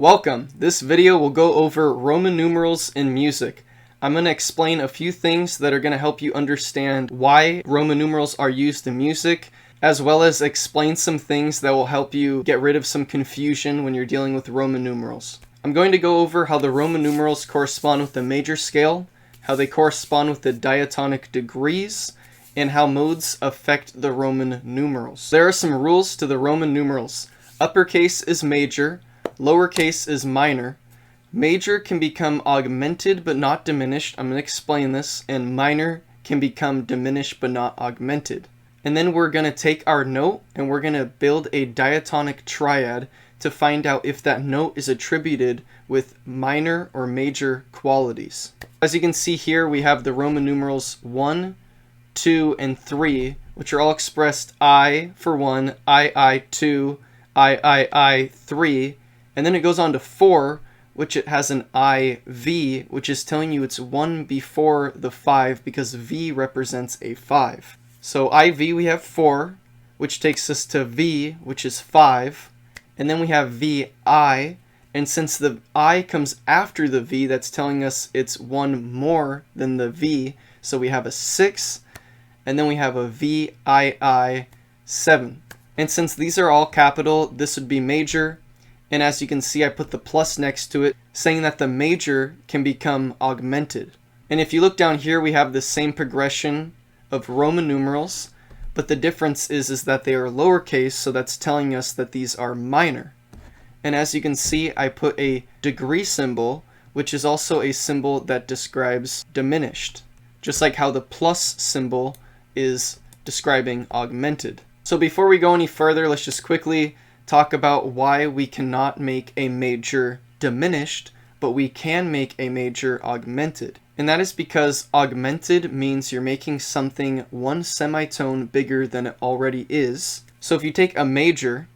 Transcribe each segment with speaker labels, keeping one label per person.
Speaker 1: Welcome! This video will go over Roman numerals in music. I'm going to explain a few things that are going to help you understand why Roman numerals are used in music, as well as explain some things that will help you get rid of some confusion when you're dealing with Roman numerals. I'm going to go over how the Roman numerals correspond with the major scale, how they correspond with the diatonic degrees, and how modes affect the Roman numerals. There are some rules to the Roman numerals. Uppercase is major, lowercase is minor. Major can become augmented but not diminished. I'm going to explain this. And minor can become diminished but not augmented. And then we're going to take our note and we're going to build a diatonic triad to find out if that note is attributed with minor or major qualities. As you can see here, we have the Roman numerals 1, 2, and 3, which are all expressed I for 1, I 2, I 3, and then it goes on to 4, which it has an IV, which is telling you it's 1 before the 5 because V represents a 5. So IV we have 4, which takes us to V, which is 5, and then we have VI, and since the I comes after the V, that's telling us it's 1 more than the V, so we have a 6, and then we have a VII 7. And since these are all capital, this would be major. And as you can see, I put the plus next to it, saying that the major can become augmented. And if you look down here, we have the same progression of Roman numerals, but the difference is that they are lowercase, so that's telling us that these are minor. And as you can see, I put a degree symbol, which is also a symbol that describes diminished, just like how the plus symbol is describing augmented. So before we go any further, let's just quickly talk about why we cannot make a major diminished, but we can make a major augmented. And that is because augmented means you're making something one semitone bigger than it already is. So if you take a major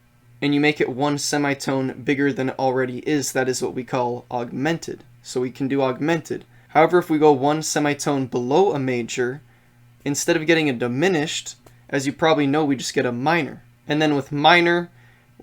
Speaker 1: and you make it one semitone bigger than it already is, that is what we call augmented. So we can do augmented. However, if we go one semitone below a major, instead of getting a diminished, as you probably know, we just get a minor. And then with minor,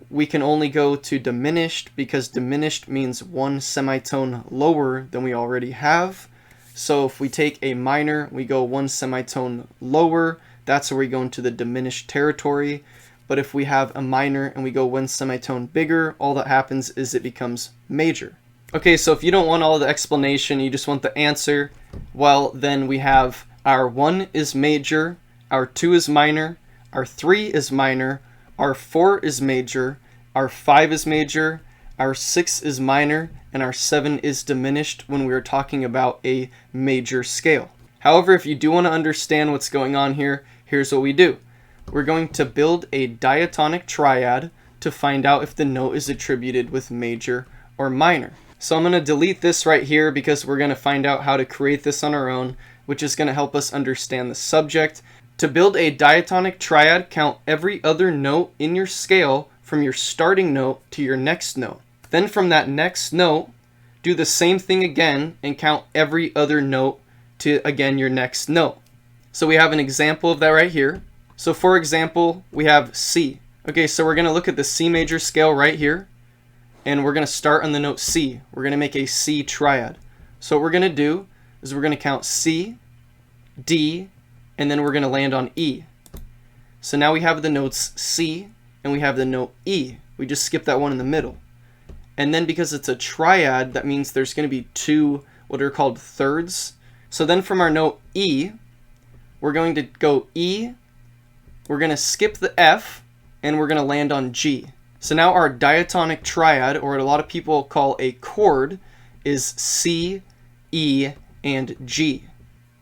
Speaker 1: we can only go to diminished because diminished means one semitone lower than we already have. So if we take a minor, we go one semitone lower, that's where we go into the diminished territory. But if we have a minor and we go one semitone bigger, all that happens is it becomes major. Okay, so if you don't want all the explanation, you just want the answer, well, then we have our 1 is major, our 2 is minor, our 3 is minor, our 4 is major, our 5 is major, our 6 is minor, and our 7 is diminished when we are talking about a major scale. However, if you do want to understand what's going on here, here's what we do. We're going to build a diatonic triad to find out if the note is attributed with major or minor. So I'm going to delete this right here because we're going to find out how to create this on our own, which is going to help us understand the subject. To build a diatonic triad, count every other note in your scale from your starting note to your next note. Then from that next note, do the same thing again and count every other note to, again, your next note. So we have an example of that right here. So for example, we have C. Okay, so we're going to look at the C major scale right here, and we're going to start on the note C. We're going to make a C triad. So what we're going to do is we're going to count C, D, and then we're going to land on E. So now we have the notes C and we have the note E. We just skip that one in the middle. And then because it's a triad, that means there's going to be two what are called thirds. So then from our note E, we're going to go E, we're going to skip the F, and we're going to land on G. So now our diatonic triad, or what a lot of people call a chord, is C, E, and G.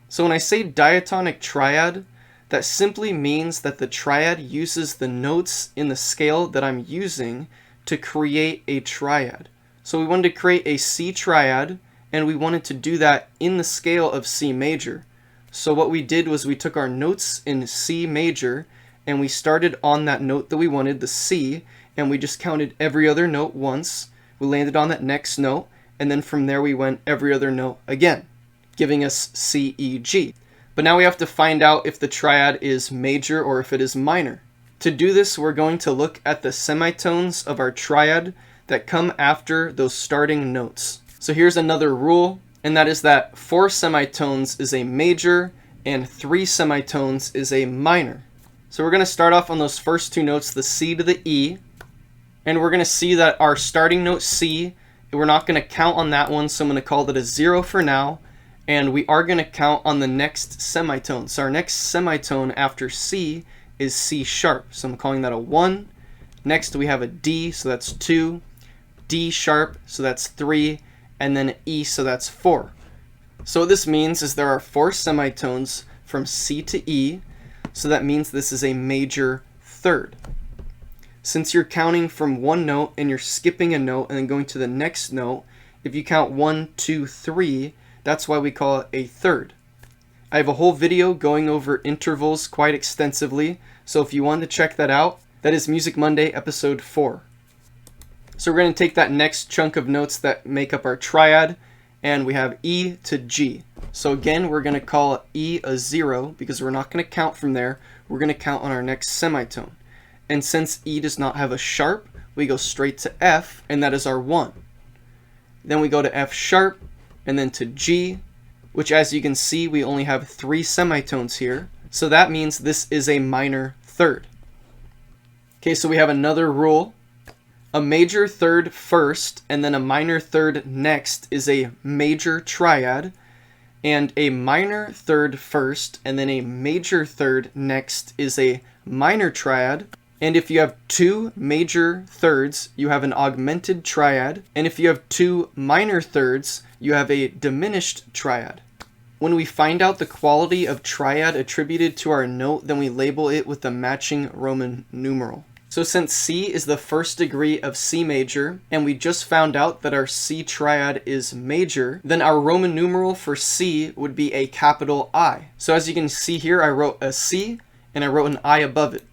Speaker 1: So when I say diatonic triad, that simply means that the triad uses the notes in the scale that I'm using to create a triad. So we wanted to create a C triad, and we wanted to do that in the scale of C major. So what we did was we took our notes in C major, and we started on that note that we wanted, the C, and we just counted every other note once. We landed on that next note, and then from there we went every other note again, giving us C, E, G. But now we have to find out if the triad is major or if it is minor. To do this, we're going to look at the semitones of our triad that come after those starting notes. So here's another rule, and that is that 4 semitones is a major and 3 semitones is a minor. So we're going to start off on those first 2 notes, the C to the E, and we're going to see that our starting note C, we're not going to count on that one, so I'm going to call it a 0 for now, and we are going to count on the next semitone. So our next semitone after C is C sharp, so I'm calling that a 1. Next we have a D, so that's 2, D sharp, so that's 3, and then E, so that's 4. So what this means is there are 4 semitones from C to E, so that means this is a major third. Since you're counting from one note and you're skipping a note and then going to the next note, if you count 1, 2, 3, that's why we call it a third. I have a whole video going over intervals quite extensively, so if you want to check that out, that is Music Monday episode 4. So we're going to take that next chunk of notes that make up our triad, and we have E to G. So again, we're going to call E a 0 because we're not going to count from there. We're going to count on our next semitone. And since E does not have a sharp, we go straight to F, and that is our 1. Then we go to F sharp, and then to G, which as you can see, we only have 3 semitones here. So that means this is a minor third. Okay, so we have another rule. A major third first and then a minor third next is a major triad, and a minor third first and then a major third next is a minor triad. And if you have 2 major thirds, you have an augmented triad, and if you have 2 minor thirds, you have a diminished triad. When we find out the quality of triad attributed to our note, then we label it with the matching Roman numeral. So since C is the first degree of C major, and we just found out that our C triad is major, then our Roman numeral for C would be a capital I. So as you can see here, I wrote a C and I wrote an I above it.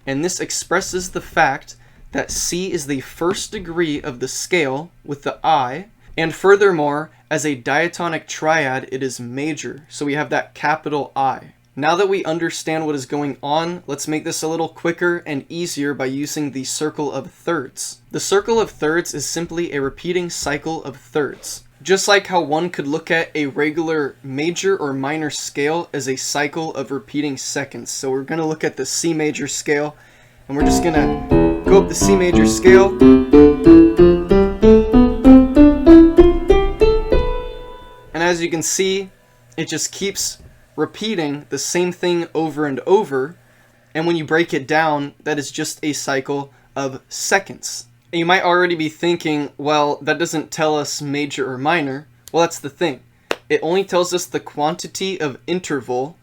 Speaker 1: And this expresses the fact that C is the first degree of the scale with the I, and furthermore, as a diatonic triad, it is major. So we have that capital I. Now that we understand what is going on, let's make this a little quicker and easier by using the circle of thirds. The circle of thirds is simply a repeating cycle of thirds. Just like how one could look at a regular major or minor scale as a cycle of repeating seconds. So we're going to look at the C major scale, and we're just going to go up the C major scale. And as you can see, it just keeps repeating the same thing over and over, and when you break it down, that is just a cycle of seconds. And you might already be thinking, well, that doesn't tell us major or minor. Well, that's the thing. It only tells us the quantity of interval,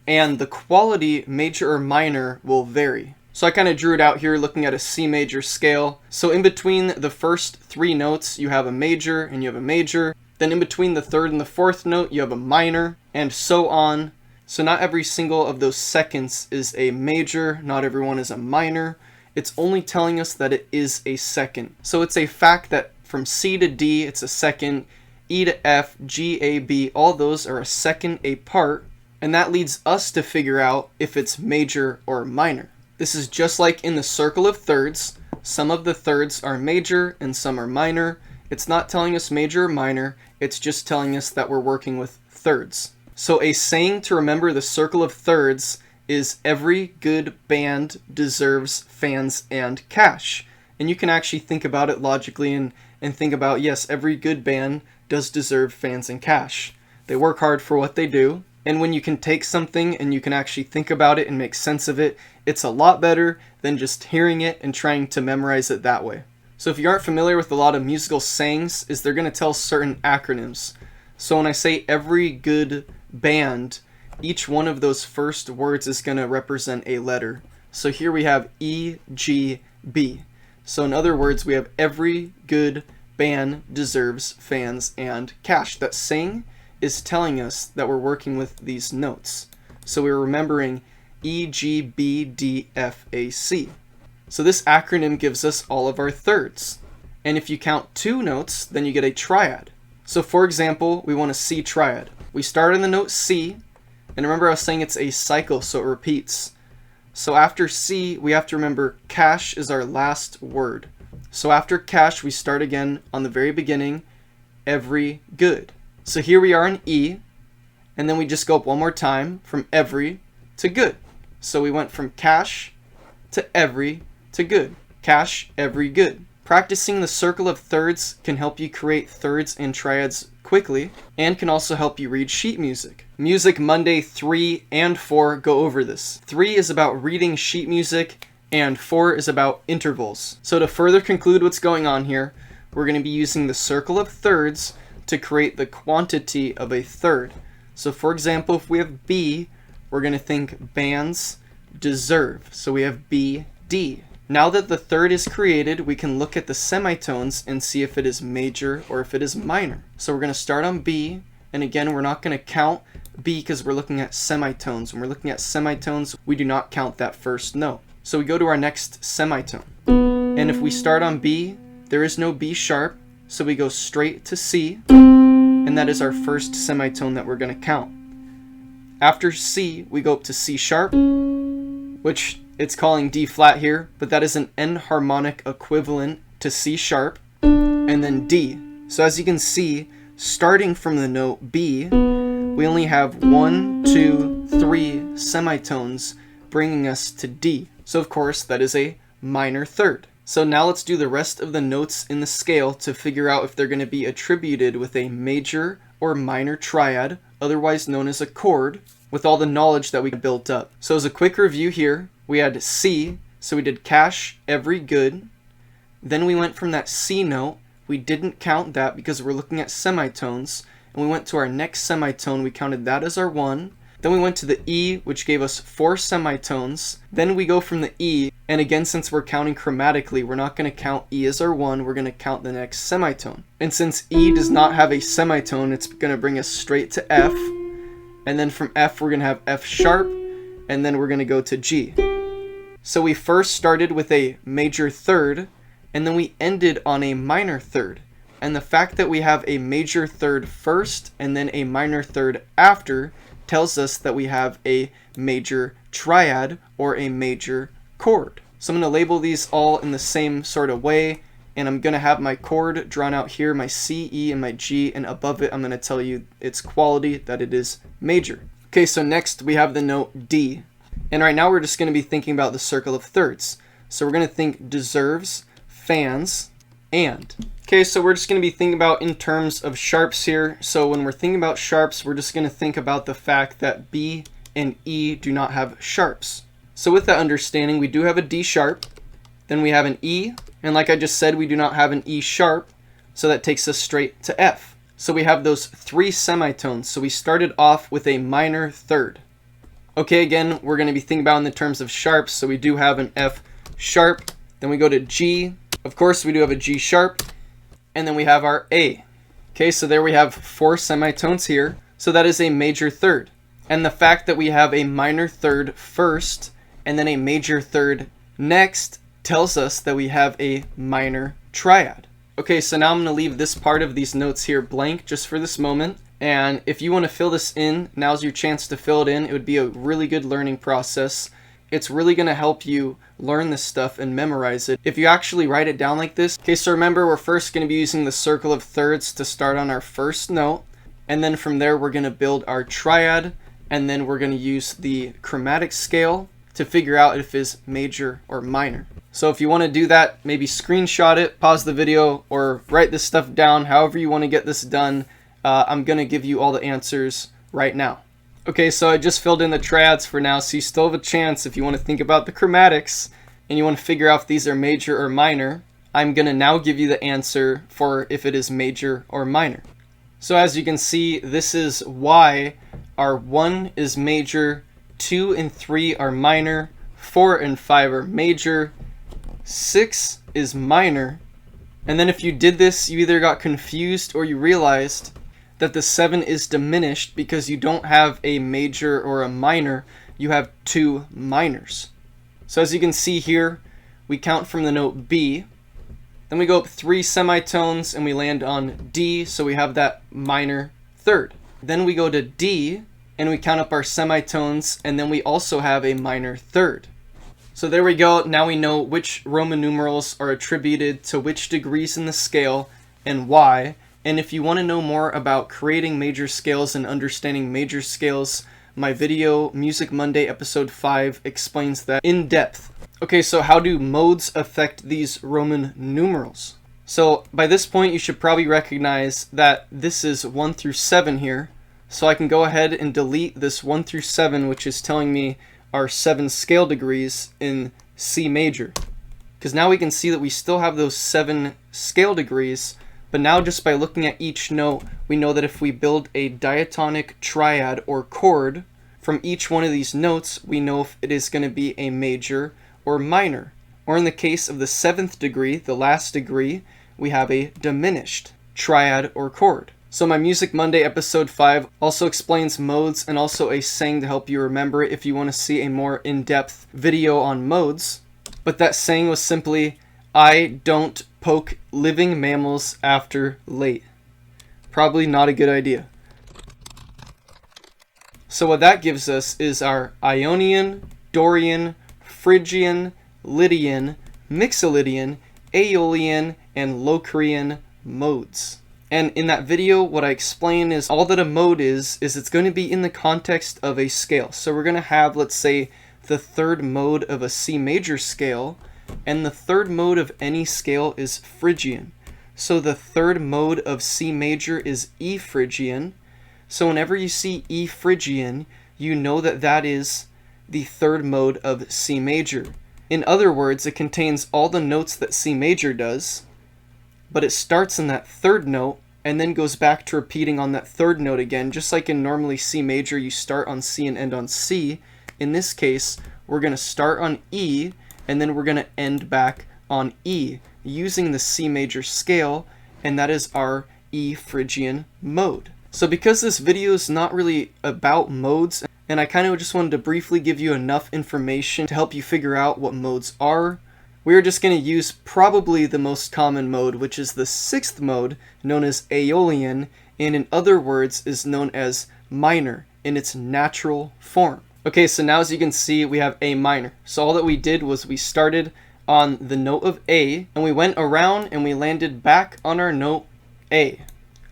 Speaker 1: and the quality, major or minor, will vary. So I kind of drew it out here looking at a C major scale. So in between the first 3 notes, you have a major and you have a major. Then in between the 3rd and the 4th note, you have a minor, and so on. So not every single of those seconds is a major, not everyone is a minor. It's only telling us that it is a second. So it's a fact that from C to D, it's a second, E to F, G, A, B, all those are a second apart, and that leads us to figure out if it's major or minor. This is just like in the circle of thirds. Some of the thirds are major and some are minor. It's not telling us major or minor, it's just telling us that we're working with thirds. So a saying to remember the circle of thirds is every good band deserves fans and cash. And you can actually think about it logically and think about, yes, every good band does deserve fans and cash. They work hard for what they do, and when you can take something and you can actually think about it and make sense of it, it's a lot better than just hearing it and trying to memorize it that way. So if you aren't familiar with a lot of musical sayings, is they're going to tell certain acronyms. So when I say every good band, each one of those first words is going to represent a letter. So here we have E, G, B. So in other words, we have every good band deserves fans and cash. That saying is telling us that we're working with these notes. So we're remembering E, G, B, D, F, A, C. So this acronym gives us all of our thirds. And if you count 2 notes, then you get a triad. So for example, we want a C triad. We start on the note C, and remember I was saying it's a cycle, so it repeats. So after C, we have to remember cash is our last word. So after cash, we start again on the very beginning, every good. So here we are in E, and then we just go up one more time from every to good. So we went from cash to every to good. Cash, every, good. Practicing the circle of thirds can help you create thirds and triads quickly, and can also help you read sheet music. Music Monday 3 and 4 go over this. 3 is about reading sheet music, and 4 is about intervals. So to further conclude what's going on here, we're going to be using the circle of thirds to create the quantity of a third. So for example, if we have B, we're going to think bands deserve. So we have B, D. Now that the third is created, we can look at the semitones and see if it is major or if it is minor. So we're going to start on B, and again, we're not going to count B because we're looking at semitones. When we're looking at semitones, we do not count that first note. So we go to our next semitone. And if we start on B, there is no B sharp, so we go straight to C, and that is our first semitone that we're going to count. After C, we go up to C sharp, which it's calling D flat here, but that is an enharmonic equivalent to C sharp, and then D. So as you can see, starting from the note B, we only have 1, 2, 3 semitones bringing us to D. So of course, that is a minor third. So now let's do the rest of the notes in the scale to figure out if they're going to be attributed with a major or minor triad, otherwise known as a chord, with all the knowledge that we built up. So as a quick review here, we had C, so we did cash, every, good. Then we went from that C note, we didn't count that because we're looking at semitones, and we went to our next semitone, we counted that as our 1. Then we went to the E, which gave us 4 semitones. Then we go from the E, and again, since we're counting chromatically, we're not going to count E as our 1, we're going to count the next semitone. And since E does not have a semitone, it's going to bring us straight to F. And then from F, we're going to have F sharp, and then we're going to go to G. So we first started with a major third, and then we ended on a minor third. And the fact that we have a major third first and then a minor third after tells us that we have a major triad or a major chord. So I'm going to label these all in the same sort of way, and I'm going to have my chord drawn out here, my C, E, and my G, and above it I'm going to tell you its quality, that it is major. Okay, so next we have the note D. And right now we're just going to be thinking about the circle of thirds. So we're going to think deserves, fans, and. Okay, so we're just going to be thinking about in terms of sharps here. So when we're thinking about sharps, we're just going to think about the fact that B and E do not have sharps. So with that understanding, we do have a D sharp, then we have an E, and like I just said, we do not have an E sharp, so that takes us straight to F. So we have those 3 semitones. So we started off with a minor third. Okay, again, we're going to be thinking about in the terms of sharps. So we do have an F sharp, then we go to G. Of course, we do have a G sharp, and then we have our A. Okay, so there we have 4 semitones here. So that is a major third. And the fact that we have a minor third first and then a major third next tells us that we have a minor triad. Okay, so now I'm going to leave this part of these notes here blank just for this moment. And if you want to fill this in, now's your chance to fill it in. It would be a really good learning process. It's really going to help you learn this stuff and memorize it if you actually write it down like this. Okay, so remember, we're first going to be using the circle of thirds to start on our first note. And then from there, we're going to build our triad. And then we're going to use the chromatic scale to figure out if it's major or minor. So if you want to do that, maybe screenshot it, pause the video, or write this stuff down. However you want to get this done. I'm going to give you all the answers right now. Okay, so I just filled in the triads for now, so you still have a chance if you want to think about the chromatics and you want to figure out if these are major or minor. I'm going to now give you the answer for if it is major or minor. So as you can see, this is why our 1 is major, 2 and 3 are minor, 4 and 5 are major, 6 is minor, and then if you did this, you either got confused or you realized that the 7 is diminished because you don't have a major or a minor, you have 2 minors. So as you can see here, we count from the note B, then we go up 3 semitones and we land on D, so we have that minor third. Then we go to D and we count up our semitones, and then we also have a minor third. So there we go. Now we know which Roman numerals are attributed to which degrees in the scale and why. And if you want to know more about creating major scales and understanding major scales, my video, Music Monday episode 5, explains that in depth. Okay, so how do modes affect these Roman numerals? So by this point, you should probably recognize that this is 1 through 7 here. So I can go ahead and delete this 1 through 7, which is telling me our 7 scale degrees in C major. Because now we can see that we still have those 7 scale degrees, but now just by looking at each note, we know that if we build a diatonic triad or chord from each one of these notes, we know if it is going to be a major or minor. Or in the case of the 7th degree, the last degree, we have a diminished triad or chord. So my Music Monday episode 5 also explains modes and also a saying to help you remember it if you want to see a more in-depth video on modes. But that saying was simply, I don't poke living mammals after late. Probably not a good idea. So what that gives us is our Ionian, Dorian, Phrygian, Lydian, Mixolydian, Aeolian, and Locrian modes. And in that video, what I explain is all that a mode is it's going to be in the context of a scale. So we're going to have, let's say, the third mode of a C major scale, and the third mode of any scale is Phrygian. So the third mode of C major is E Phrygian. So whenever you see E Phrygian, you know that that is the third mode of C major. In other words, it contains all the notes that C major does, but it starts in that third note and then goes back to repeating on that third note again. Just like in normally C major, you start on C and end on C. In this case, we're going to start on E and then we're going to end back on E using the C major scale, and that is our E Phrygian mode. So because this video is not really about modes, and I kind of just wanted to briefly give you enough information to help you figure out what modes are, we're just going to use probably the most common mode, which is the 6th mode, known as Aeolian, and in other words is known as minor in its natural form. Okay, so now as you can see, we have A minor. So all that we did was we started on the note of A, and we went around and we landed back on our note A.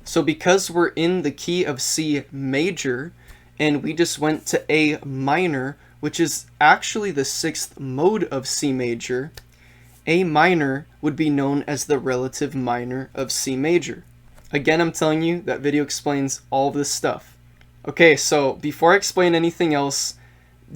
Speaker 1: So because we're in the key of C major, and we just went to A minor, which is actually the 6th mode of C major, A minor would be known as the relative minor of C major. Again, I'm telling you, that video explains all this stuff. Okay, so before I explain anything else,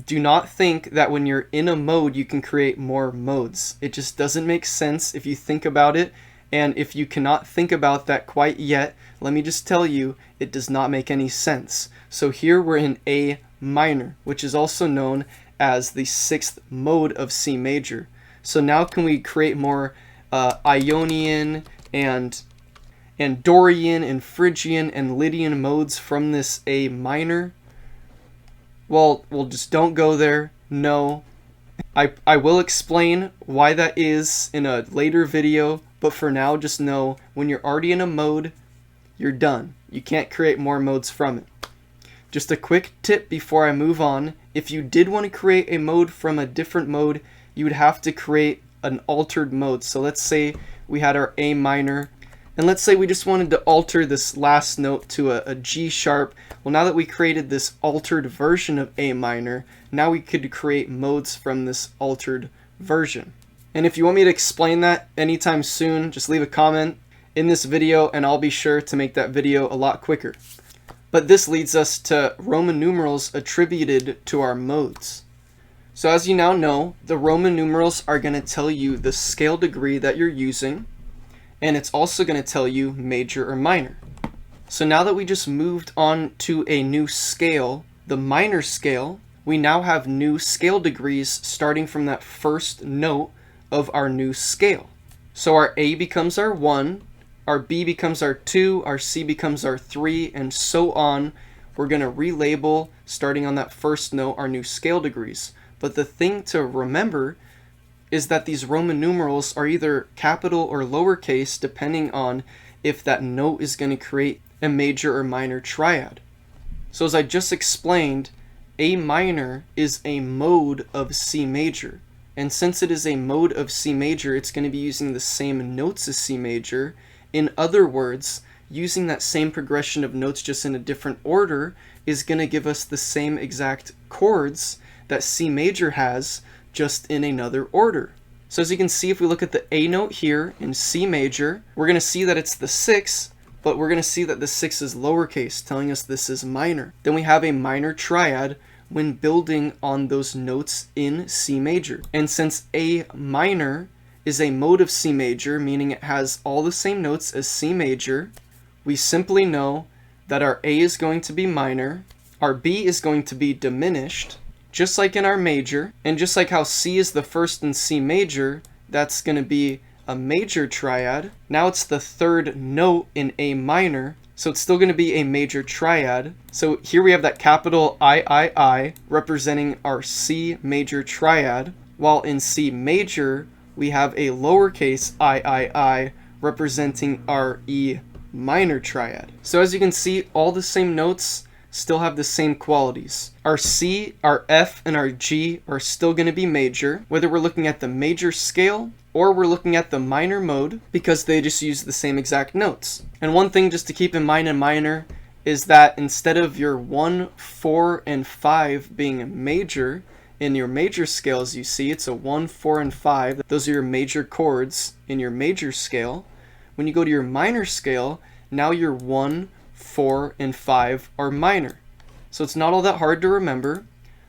Speaker 1: do not think that when you're in a mode you can create more modes. It just doesn't make sense if you think about it, and if you cannot think about that quite yet, let me just tell you, it does not make any sense. So here we're in A minor, which is also known as the 6th mode of C major. So now can we create more Ionian and Dorian and Phrygian and Lydian modes from this A minor? Well, just don't go there. No. I will explain why that is in a later video, but for now just know when you're already in a mode, you're done. You can't create more modes from it. Just a quick tip before I move on, if you did want to create a mode from a different mode, you would have to create an altered mode. So let's say we had our A minor, and let's say we just wanted to alter this last note to a G sharp. Well, now that we created this altered version of A minor, now we could create modes from this altered version. And if you want me to explain that anytime soon, just leave a comment in this video and I'll be sure to make that video a lot quicker. But this leads us to Roman numerals attributed to our modes. So as you now know, the Roman numerals are going to tell you the scale degree that you're using, and it's also going to tell you major or minor. So now that we just moved on to a new scale, the minor scale, we now have new scale degrees starting from that first note of our new scale. So our A becomes our 1, our B becomes our 2, our C becomes our 3, and so on. We're going to relabel, starting on that first note, our new scale degrees. But the thing to remember is that these Roman numerals are either capital or lowercase, depending on if that note is going to create a major or minor triad. So as I just explained, A minor is a mode of C major, And since it is a mode of C major, it's going to be using the same notes as C major. In other words, using that same progression of notes just in a different order is going to give us the same exact chords that C major has, just in another order. So as you can see, if we look at the A note here in C major, we're going to see that it's the 6, but we're going to see that the 6 is lowercase, telling us this is minor. Then we have a minor triad when building on those notes in C major. And since A minor is a mode of C major, meaning it has all the same notes as C major, we simply know that our A is going to be minor, our B is going to be diminished, just like in our major, and just like how C is the first in C major, that's going to be a major triad. Now it's the third note in A minor, so it's still going to be a major triad. So here we have that capital I representing our C major triad, while in C major we have a lowercase I representing our E minor triad. So as you can see, all the same notes still have the same qualities. Our C, our F, and our G are still going to be major, whether we're looking at the major scale or we're looking at the minor mode, because they just use the same exact notes. And one thing just to keep in mind in minor is that instead of your 1, 4, and 5 being major, in your major scales you see it's a 1, 4, and 5. Those are your major chords in your major scale. When you go to your minor scale, now your 1, 4, and 5 are minor. So it's not all that hard to remember.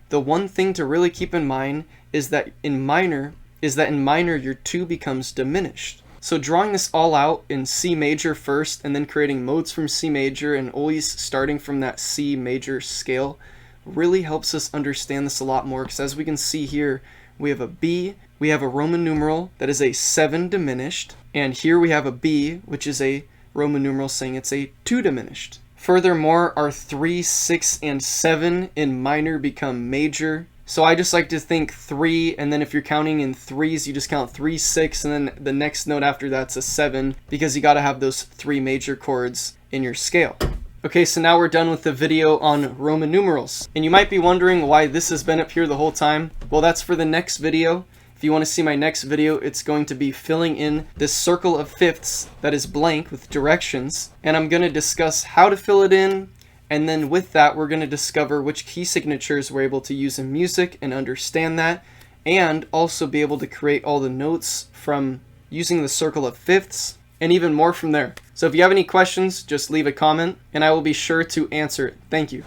Speaker 1: The one thing to really keep in mind is that in minor your 2 becomes diminished. So drawing this all out in C major first, and then creating modes from C major, and always starting from that C major scale, really helps us understand this a lot more, because as we can see here, we have a B, we have a Roman numeral that is a 7 diminished, and here we have a B, which is a Roman numeral saying it's a 2 diminished. Furthermore, our 3, 6, and 7 in minor become major. So I just like to think 3, and then if you're counting in threes, you just count 3, 6, and then the next note after that's a 7, because you got to have those 3 major chords in your scale. Okay, so now we're done with the video on Roman numerals. And you might be wondering why this has been up here the whole time. Well, that's for the next video. If you want to see my next video, it's going to be filling in this circle of fifths that is blank with directions. And I'm going to discuss how to fill it in. And then with that, we're going to discover which key signatures we're able to use in music and understand that. And also be able to create all the notes from using the circle of fifths and even more from there. So if you have any questions, just leave a comment and I will be sure to answer it. Thank you.